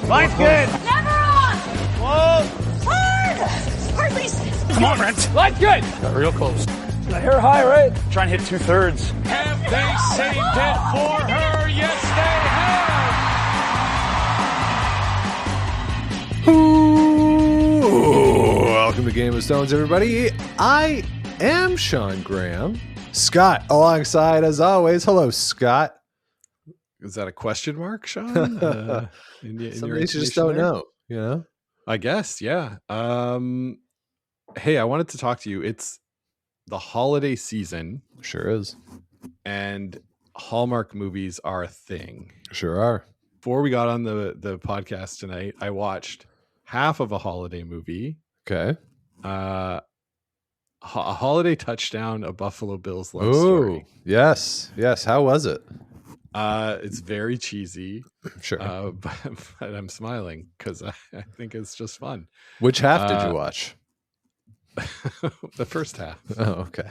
Line's good. Never on. Whoa. Hard. Release. Come on, Brent. Line's good. Got real close. The hair high, right? Try and hit 2/3. Have they saved it for her? Yes, they have. Ooh, welcome to Game of Stones, everybody. I am Sean Graham. Scott alongside, as always. Hello, Scott. Is that a question mark, Sean? Some days you just don't know, you know? I guess, yeah. Hey, I wanted to talk to you. It's the holiday season. Sure is. And Hallmark movies are a thing. Sure are. Before we got on the podcast tonight, I watched half of a holiday movie. Okay. A holiday touchdown, a Buffalo Bills love story. Yes. How was it? It's very cheesy. Sure. But I'm smiling because I think it's just fun. Which half did you watch? The first half. Oh, okay.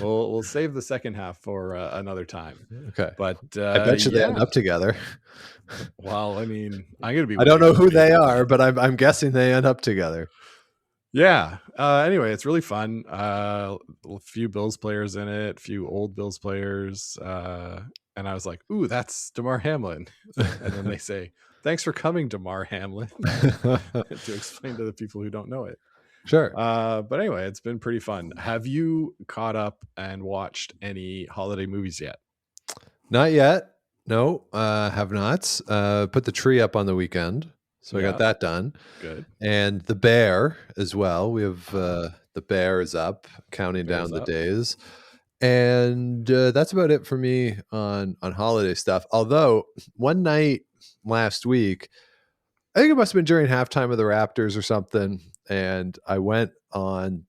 We'll save the second half for another time. Okay. But I bet you they end up together. Well, I mean, I'm gonna be. I don't know who they are, but I'm guessing they end up together. Yeah. Anyway, it's really fun. A few Bills players in it, few old Bills players. And I was like, "Ooh, that's Damar Hamlin." And then they say, "Thanks for coming, Damar Hamlin," to explain to the people who don't know it. Sure. But anyway, it's been pretty fun. Have you caught up and watched any holiday movies yet? Not yet. No, have not. Put the tree up on the weekend. So I got that done. Good. And The Bear as well. We have The Bear is up, counting down the days. And that's about it for me on holiday stuff. Although one night last week, I think it must have been during halftime of the Raptors or something, and I went on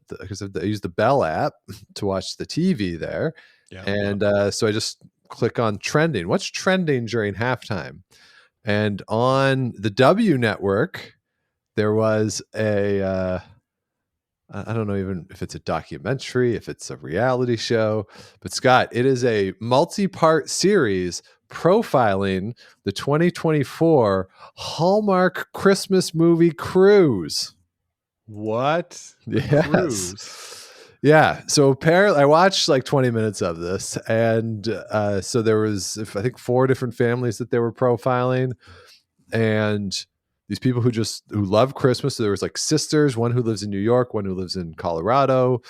because I used the Bell app to watch the TV there. Yeah. And so I just click on trending. What's trending during halftime? And on the W network, there was I don't know even if it's a documentary, if it's a reality show, but Scott, it is a multi-part series profiling the 2024 Hallmark Christmas movie Cruise. What? Yes. Cruise? Yeah. So apparently I watched like 20 minutes of this. And so there was, I think, 4 different families that they were profiling. And these people who love Christmas. So there was like sisters, one who lives in New York, one who lives in Colorado.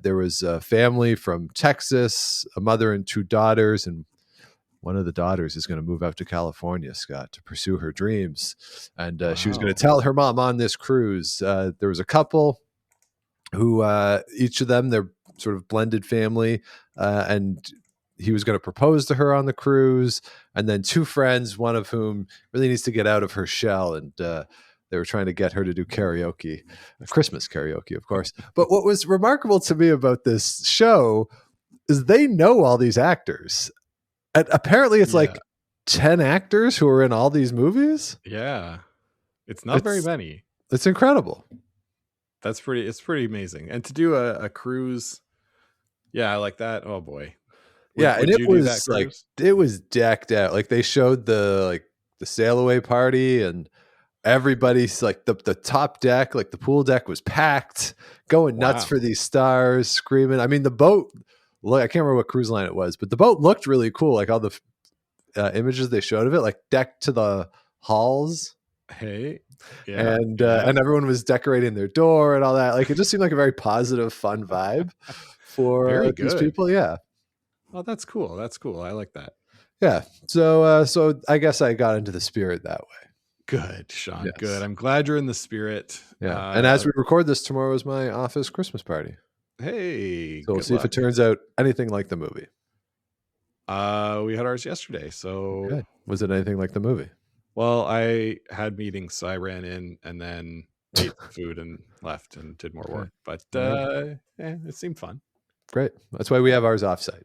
There was a family from Texas, a mother and 2 daughters. And one of the daughters is going to move out to California, Scott, to pursue her dreams. And she was going to tell her mom on this cruise. There was a couple who each of them, they're sort of blended family, and he was going to propose to her on the cruise. And then 2 friends, one of whom really needs to get out of her shell, and they were trying to get her to do karaoke, Christmas karaoke, of course. But what was remarkable to me about this show is they know all these actors. And apparently it's like 10 actors who are in all these movies. Yeah. It's not very many. It's incredible. It's pretty amazing. And to do a cruise, I like that. Oh boy. And it was like, it was decked out. Like they showed the sail away party, and everybody's like the top deck, like the pool deck was packed, going nuts for these stars, screaming. I mean, the boat, look, I can't remember what cruise line it was, but the boat looked really cool. Like all the images they showed of it, like decked to the halls. Hey. Yeah. And everyone was decorating their door and all that. Like it just seemed like a very positive, fun vibe for these people. Yeah. Oh, that's cool. That's cool. I like that. Yeah. So I guess I got into the spirit that way. Good, Sean. Yes. Good. I'm glad you're in the spirit. Yeah. And as we record this, tomorrow is my office Christmas party. Hey. So we'll see if it turns out anything like the movie. We had ours yesterday. So okay. Was it anything like the movie? Well, I had meetings, so I ran in and then ate food and left and did more work. But it seemed fun. Great. That's why we have ours offsite.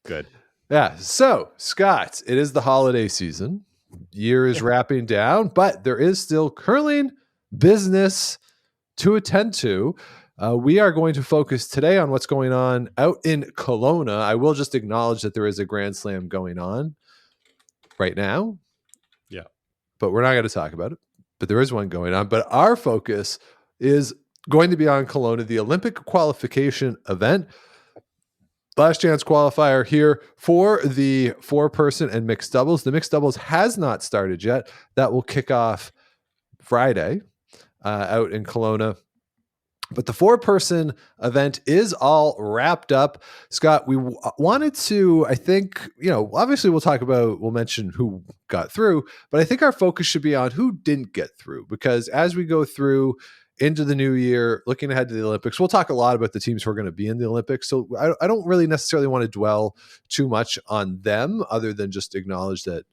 Good. Yeah. So, Scott, it is the holiday season. Year is wrapping down, but there is still curling business to attend to. We are going to focus today on what's going on out in Kelowna. I will just acknowledge that there is a Grand Slam going on. right now. Yeah. But we're not going to talk about it. But there is one going on. But our focus is going to be on Kelowna, the Olympic qualification event. Last chance qualifier here for the 4-person and mixed doubles. The mixed doubles has not started yet. That will kick off Friday out in Kelowna. But the 4-person event is all wrapped up. Scott, we wanted to, I think, obviously we'll mention who got through, but I think our focus should be on who didn't get through, because as we go through into the new year, looking ahead to the Olympics, we'll talk a lot about the teams who are going to be in the Olympics. So I don't really necessarily want to dwell too much on them other than just acknowledge that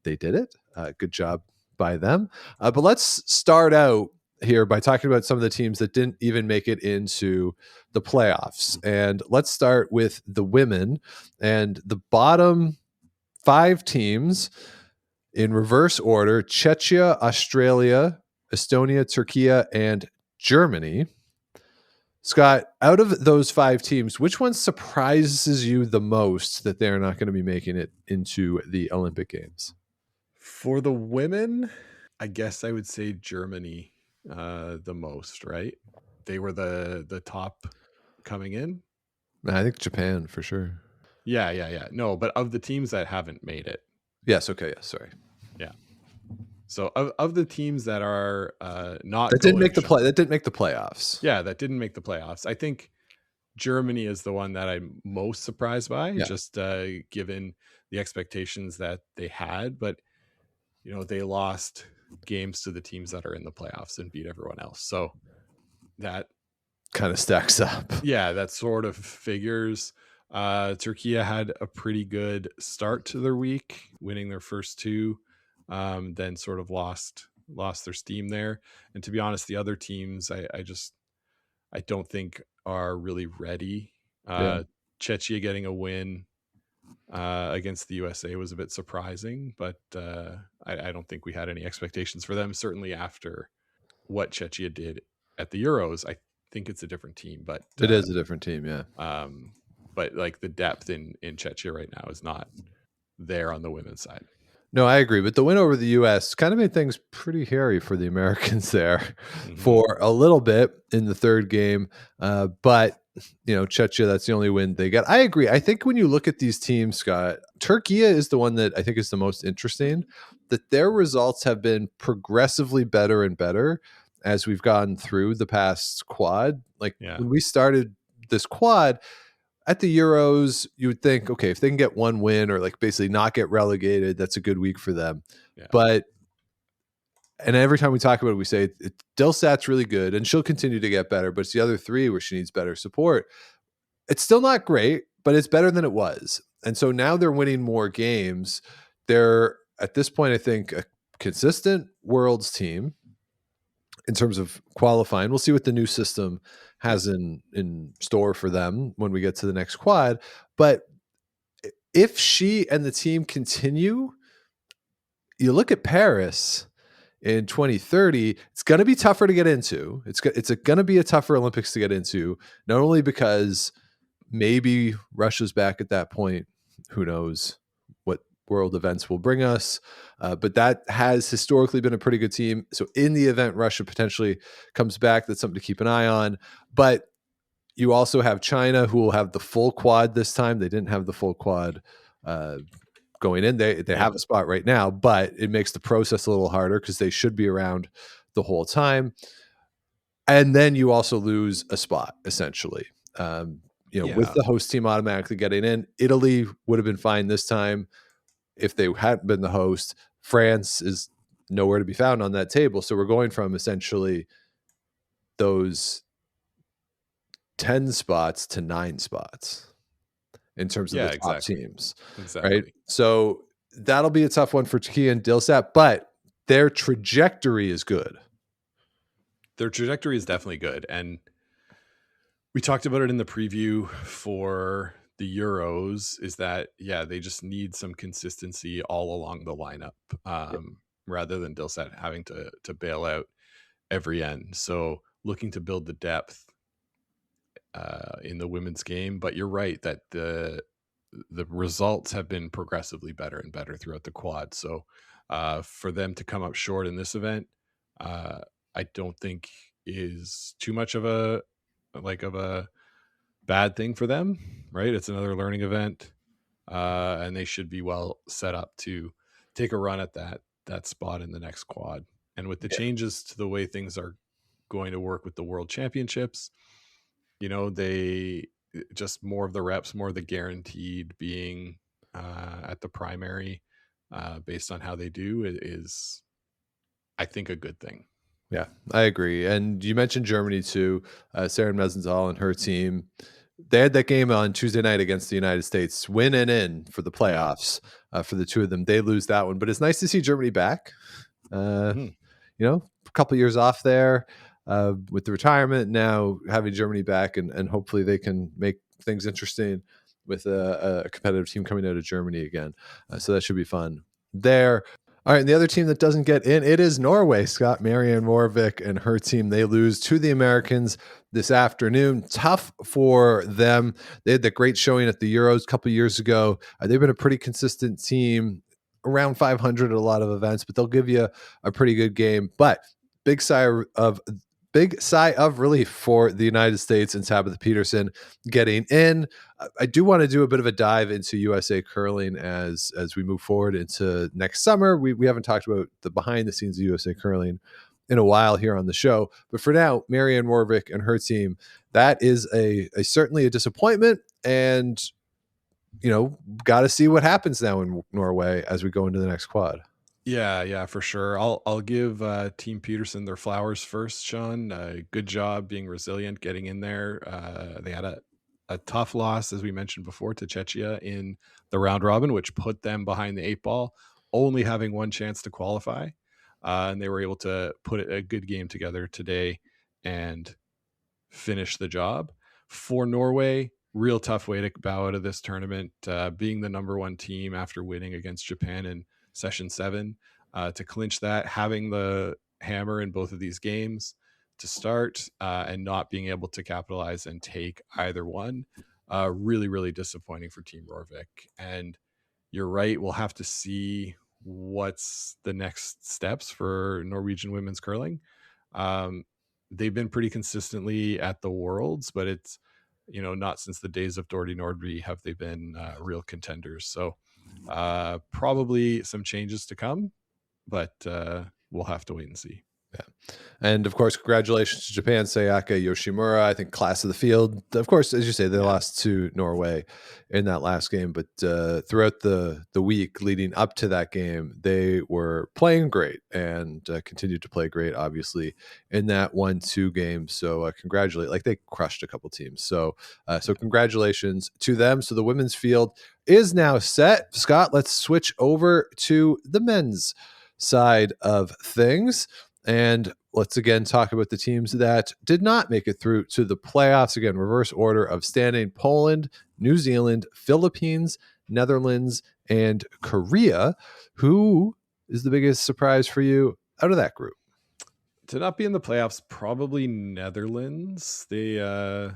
they did it. Good job by them. But let's start out here by talking about some of the teams that didn't even make it into the playoffs. And let's start with the women, and the bottom 5 teams in reverse order: Czechia, Australia, Estonia, Turkey, and Germany. Scott, out of those 5 teams, which one surprises you the most that they're not going to be making it into the Olympic Games? For the women, I guess I would say Germany the most, right? They were the top coming in. I think Japan for sure. Yeah. No, but of the teams that haven't made it. Yes. Okay. Yes. Sorry. Yeah. So of the teams that are not that didn't make the playoffs. Yeah, that didn't make the playoffs. I think Germany is the one that I'm most surprised by, just given the expectations that they had. But they lost games to the teams that are in the playoffs and beat everyone else. So that kind of stacks up. Yeah, that sort of figures. Turkey had a pretty good start to their week, winning their first 2, then sort of lost their steam there. And to be honest, the other teams I don't think are really ready. Czechia getting a win against the USA was a bit surprising, but I don't think we had any expectations for them. Certainly after what Czechia did at the Euros, I think it's a different team. But it is a different team, yeah. But like the depth in Czechia right now is not there on the women's side. No, I agree. But the win over the U.S. kind of made things pretty hairy for the Americans there for a little bit in the third game. But Czechia, that's the only win they got. I agree. I think when you look at these teams, Scott, Turkey is the one that I think is the most interesting, that their results have been progressively better and better as we've gone through the past quad. When we started this quad at the Euros, you would think, okay, if they can get one win or basically not get relegated, that's a good week for them. But and every time we talk about it, we say Dilsat's really good and she'll continue to get better, but it's the other 3 where she needs better support. It's still not great, but it's better than it was. And so now they're winning more games. They're, at this point, I think, a consistent Worlds team in terms of qualifying. We'll see what the new system has in store for them when we get to the next quad. But if she and the team continue, you look at Paris in 2030, it's going to be tougher to get into. It's going to be a tougher Olympics to get into, not only because maybe Russia's back at that point. Who knows what world events will bring us. But that has historically been a pretty good team. So in the event Russia potentially comes back, that's something to keep an eye on. But you also have China, who will have the full quad this time. They didn't have the full quad going in. They have a spot right now, but it makes the process a little harder because they should be around the whole time. And then you also lose a spot, essentially. With the host team automatically getting in. Italy would have been fine this time if they hadn't been the host. France is nowhere to be found on that table. So we're going from essentially those 10 spots to 9 spots in terms of the top teams. Exactly. Right? So that'll be a tough one for Turkey and Dilsat, but their trajectory is good. Their trajectory is definitely good. And we talked about it in the preview for the Euros, is that, they just need some consistency all along the lineup, rather than Dilsat having to bail out every end. So looking to build the depth in the women's game. But you're right that the the results have been progressively better and better throughout the quad. So for them to come up short in this event, I don't think is too much of a bad thing for them, right? It's another learning event, and they should be well set up to take a run at that spot in the next quad. And with the changes to the way things are going to work with the World Championships, they just more of the reps, more of the guaranteed being at the primary, based on how they do, is I think a good thing. Yeah, I agree. And you mentioned Germany too. Sarah Mezenthal and her team, they had that game on Tuesday night against the United States, win and in for the playoffs. For the two of them, they lose that one, but it's nice to see Germany back. A couple years off there with the retirement, now having Germany back, and hopefully they can make things interesting with a competitive team coming out of Germany again. So that should be fun there. All right, and the other team that doesn't get in, it is Norway. Scott Marianne Morvik and her team, they lose to the Americans this afternoon. Tough for them. They had that great showing at the Euros a couple years ago. They've been a pretty consistent team, around 500 at a lot of events, but they'll give you a pretty good game. But big sigh of relief for the United States and Tabitha Peterson getting in. I do want to do a bit of a dive into USA curling as we move forward into next summer. We haven't talked about the behind the scenes of USA curling in a while here on the show, but for now, Marianne Morvik and her team, that is a certainly a disappointment, and got to see what happens now in Norway as we go into the next quad. Yeah, for sure. I'll give Team Peterson their flowers first, Sean. Good job being resilient, getting in there. They had a tough loss, as we mentioned before, to Czechia in the round robin, which put them behind the 8 ball, only having one chance to qualify. And they were able to put a good game together today and finish the job. For Norway, real tough way to bow out of this tournament, being the number one team after winning against Japan in session 7, to clinch that, having the hammer in both of these games to start, and not being able to capitalize and take either one. Really, really disappointing for Team Rorvik. And you're right, we'll have to see what's the next steps for Norwegian women's curling. They've been pretty consistently at the Worlds, but it's, not since the days of Dorothy Nordby have they been real contenders. So probably some changes to come, but we'll have to wait and see. Yeah. And of course, congratulations to Japan, Sayaka Yoshimura. I think class of the field. Of course, as you say, they lost to Norway in that last game, but throughout the week leading up to that game, they were playing great and continued to play great, obviously, in that 1-2 game. So they crushed a couple teams. So congratulations to them. So the women's field is now set. Scott, let's switch over to the men's side of things. And let's again talk about the teams that did not make it through to the playoffs. Again, reverse order of standing: Poland, New Zealand, Philippines, Netherlands, and Korea. Who is the biggest surprise for you out of that group? To not be in the playoffs, probably Netherlands. They, a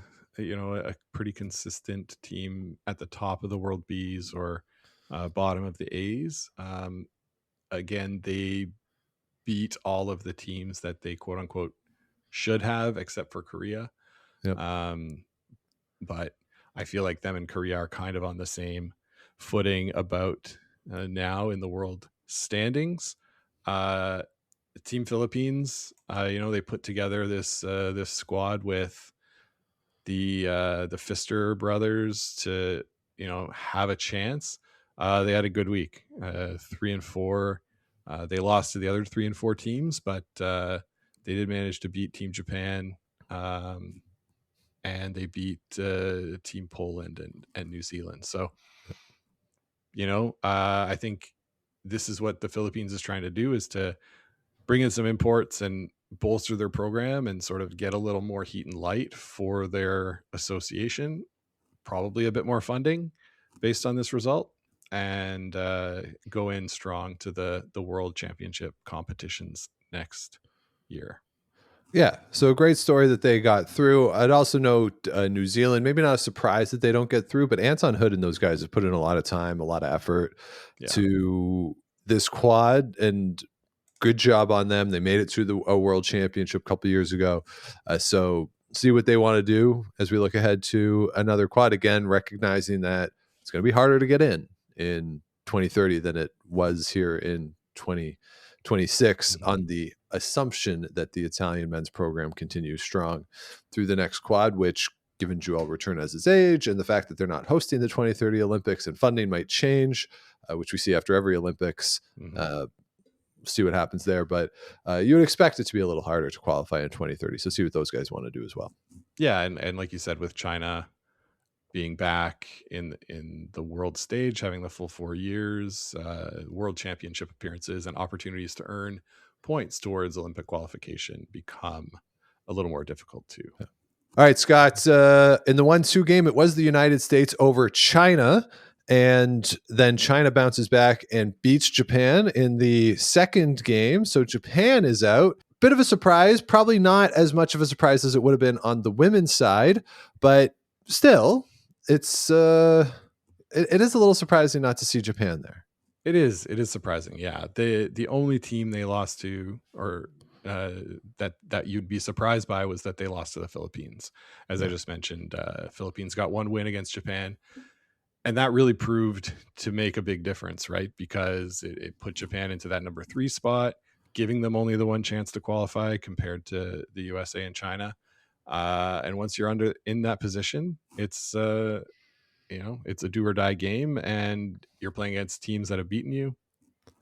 pretty consistent team at the top of the World Bs or bottom of the As. Again, they beat all of the teams that they quote unquote should have, except for Korea. Yep. But I feel like them and Korea are kind of on the same footing about now in the world standings. Team Philippines, they put together this squad with the Pfister brothers to have a chance. They had a good week, 3 and 4. They lost to the other 3 and 4 teams, but they did manage to beat Team Japan, and they beat Team Poland and New Zealand. So, I think this is what the Philippines is trying to do, is to bring in some imports and bolster their program and sort of get a little more heat and light for their association, probably a bit more funding based on this result, and go in strong to the world championship competitions next year. Yeah, so a great story that they got through. I'd also note New Zealand, maybe not a surprise that they don't get through, but Anton Hood and those guys have put in a lot of time, a lot of effort Yeah. to this quad, and good job on them. They made it to a world championship a couple years ago. So see what they want to do as we look ahead to another quad, again, recognizing that it's going to be harder to get in 2030 than it was here in 2026 on the assumption that the Italian men's program continues strong through the next quad, which, given Joel return as his age and the fact that they're not hosting the 2030 Olympics and funding might change, which we see after every Olympics, see what happens there. But you would expect it to be a little harder to qualify in 2030. So see what those guys want to do as well. Yeah. And like you said, with China being back in the world stage, having the full 4 years, world championship appearances and opportunities to earn points towards Olympic qualification become a little more difficult too. Yeah. All right, Scott, in the 1-2 game, it was the United States over China, and then China bounces back and beats Japan in the second game. So Japan is out. Bit of a surprise, probably not as much of a surprise as it would have been on the women's side, but still, it's it is a little surprising not to see Japan there. It is surprising. Yeah. The only team they lost to, or that you'd be surprised by, was that they lost to the Philippines. As I just mentioned, Philippines got one win against Japan, and that really proved to make a big difference, right? Because it put Japan into that number 3 spot, giving them only the one chance to qualify compared to the USA and China. And once you're in that position, it's it's a do or die game, and you're playing against teams that have beaten you.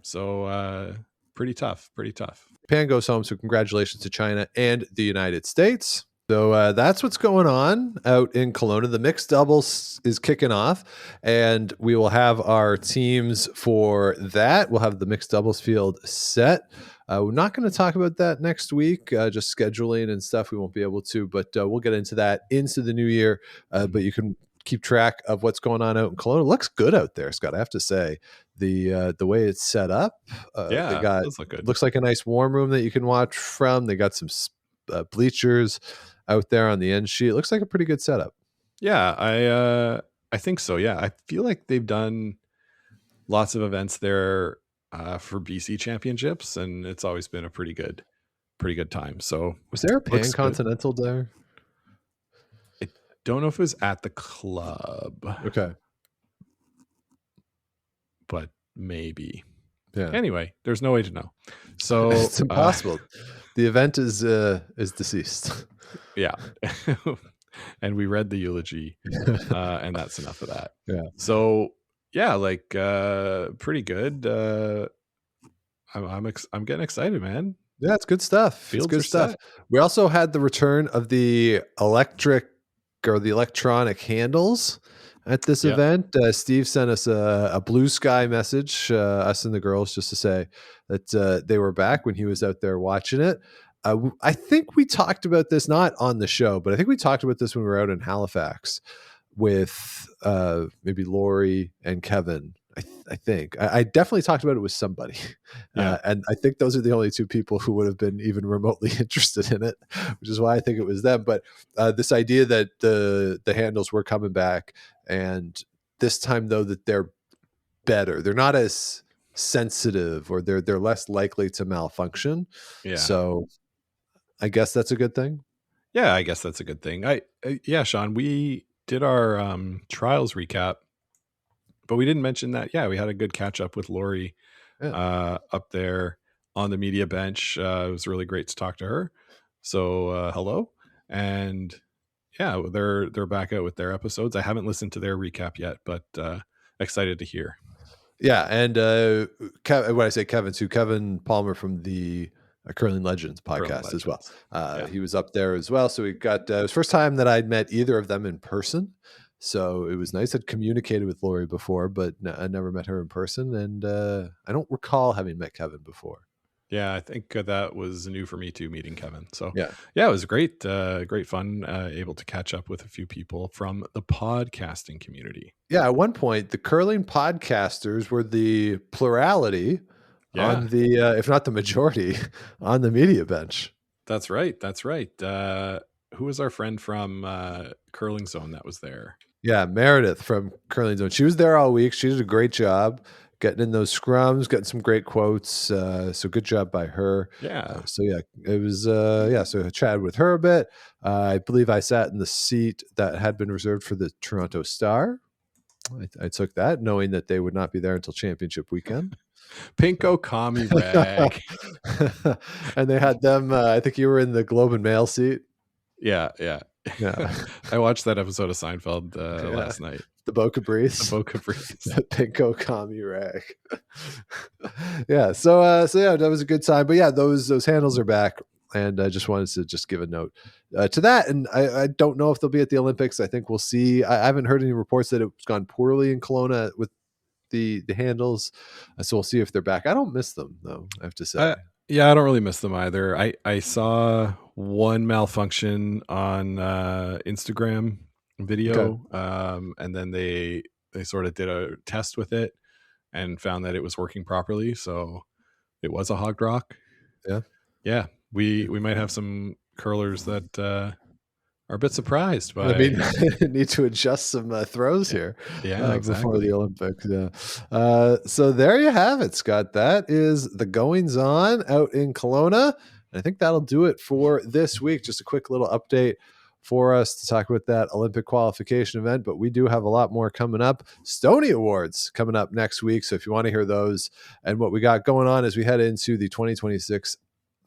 So pretty tough. Japan goes home, so congratulations to China and the United States. So that's what's going on out in Kelowna. The mixed doubles is kicking off, and we will have our teams for that. We'll have the mixed doubles field set. We're not going to talk about that next week, just scheduling and stuff. We won't be able to, but we'll get into that into the new year. But you can keep track of what's going on out in Kelowna. It looks good out there, Scott, I have to say. The way it's set up, they got, does look good. Looks like a nice warm room that you can watch from. They got some bleachers out there on the end sheet. It looks like a pretty good setup. Yeah, I think so. Yeah, I feel like they've done lots of events there for BC championships, and it's always been a pretty good time. So was there a Pan Continental there? I don't know if it was at the club. Okay, but maybe. Yeah. Anyway, there's no way to know. So it's impossible. The event is deceased. Yeah. And we read the eulogy, and that's enough of that. Yeah. So yeah, like pretty good. I'm getting excited, man. Yeah, it's good stuff. It's good stuff. Set. We also had the return of the electronic handles at this event. Steve sent us a blue sky message, us and the girls, just to say that they were back when he was out there watching it. I think we talked about this, not on the show, but I think we talked about this when we were out in Halifax with maybe Lori and Kevin. I think I definitely talked about it with somebody, and I think those are the only two people who would have been even remotely interested in it, which is why I think it was them. But this idea that the handles were coming back, and this time though that they're better, they're not as sensitive, or they're less likely to malfunction. Yeah. So I guess that's a good thing. Yeah, I guess that's a good thing. Yeah, Sean, we did our trials recap, but we didn't mention that. Yeah, we had a good catch up with Lori up there on the media bench. It was really great to talk to her. So hello, and yeah, they're back out with their episodes. I haven't listened to their recap yet, but excited to hear. Yeah, and when I say Kevin, too, Kevin Palmer from the Curling Legends podcast as well. He was up there as well. So we got it was the first time that I'd met either of them in person. So it was nice. I'd communicated with Lori before, but I never met her in person. And I don't recall having met Kevin before. Yeah, I think that was new for me too, meeting Kevin. So yeah, it was great, great fun, able to catch up with a few people from the podcasting community. Yeah, at one point, the curling podcasters were the plurality on the, if not the majority, on the media bench. That's right. That's right. Who was our friend from Curling Zone that was there? Yeah, Meredith from Curling Zone. She was there all week. She did a great job getting in those scrums, getting some great quotes. So good job by her. Yeah. So yeah, it was so I chatted with her a bit. I believe I sat in the seat that had been reserved for the Toronto Star. I took that, knowing that they would not be there until championship weekend. Pinko Kami rag. And they had them. I think you were in the Globe and Mail seat. Yeah. Yeah. I watched that episode of Seinfeld last night. The Boca Breeze. The Boca Breeze. Pinko Kami rag. Yeah. So yeah, that was a good time. But yeah, those handles are back. And I just wanted to just give a note to that. And I don't know if they'll be at the Olympics. I think we'll see. I haven't heard any reports that it's gone poorly in Kelowna with the handles. So we'll see if they're back. I don't miss them, though, I have to say. Yeah, I don't really miss them either. I saw one malfunction on Instagram video, and then they sort of did a test with it and found that it was working properly. So it was a hog rock. Yeah. We might have some curlers that are a bit surprised by. I mean, need to adjust some throws here. Yeah, exactly. Before the Olympics. Yeah. So there you have it, Scott. That is the goings on out in Kelowna. And I think that'll do it for this week. Just a quick little update for us to talk about that Olympic qualification event, but we do have a lot more coming up. Stoney Awards coming up next week. So if you want to hear those and what we got going on as we head into the 2026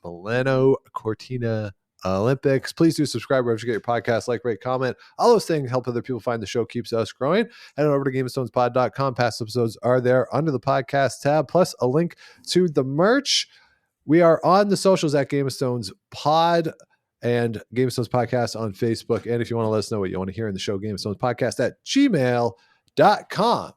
Milano Cortina Olympics, please do subscribe wherever you get your podcast, like, rate, comment. All those things help other people find the show, keeps us growing. Head on over to GameOfStonesPod.com. Past episodes are there under the podcast tab, plus a link to the merch. We are on the socials at Game of Stones Pod and Game of Stones Podcast on Facebook. And if you want to let us know what you want to hear in the show, Game of Stones Podcast at gmail.com.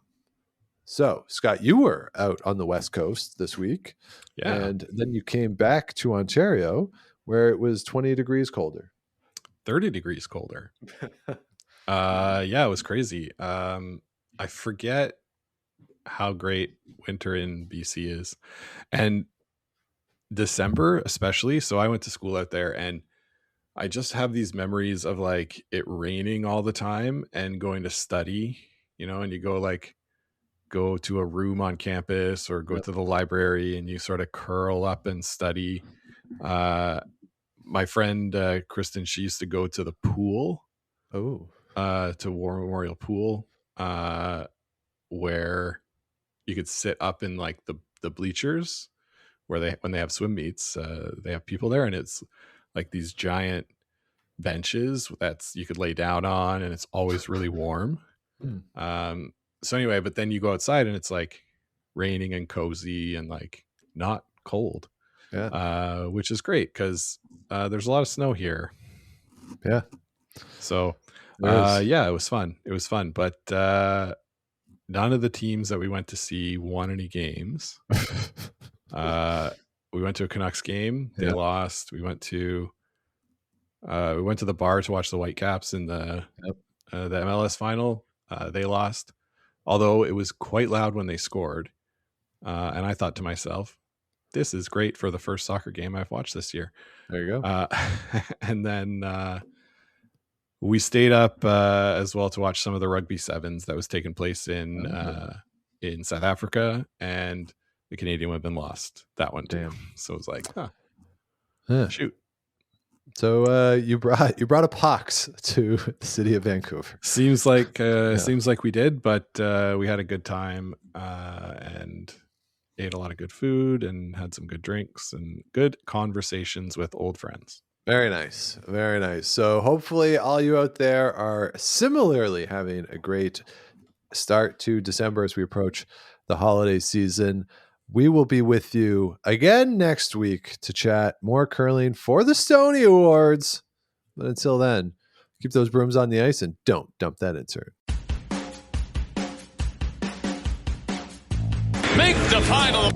So, Scott, you were out on the West Coast this week. Yeah. And then you came back to Ontario where it was 20 degrees colder. 30 degrees colder. Yeah, it was crazy. I forget how great winter in BC is. And December especially. So I went to school out there and I just have these memories of like it raining all the time and going to study, and you go to a room on campus or go to the library and you sort of curl up and study. My friend Kristen, she used to go to the pool. To War Memorial Pool, where you could sit up in like the bleachers where when they have swim meets, they have people there, and it's like these giant benches that's you could lay down on, and it's always really warm. So anyway, but then you go outside and it's like raining and cozy and like not cold, which is great because there's a lot of snow here. Yeah. So yeah, it was fun. But none of the teams that we went to see won any games. We went to a Canucks game. They lost. We went to the bar to watch the Whitecaps in the MLS final. They lost, although it was quite loud when they scored. And I thought to myself, this is great for the first soccer game I've watched this year. There you go. And then we stayed up as well to watch some of the rugby sevens that was taking place in South Africa, and the Canadian women lost that one too. Damn. So it was like, shoot. So you brought a pox to the city of Vancouver. Seems like we did, but we had a good time and ate a lot of good food and had some good drinks and good conversations with old friends. Very nice. Very nice. So hopefully all you out there are similarly having a great start to December as we approach the holiday season. We will be with you again next week to chat more curling for the Stoney Awards. But until then, keep those brooms on the ice and don't dump that insert. Make the final.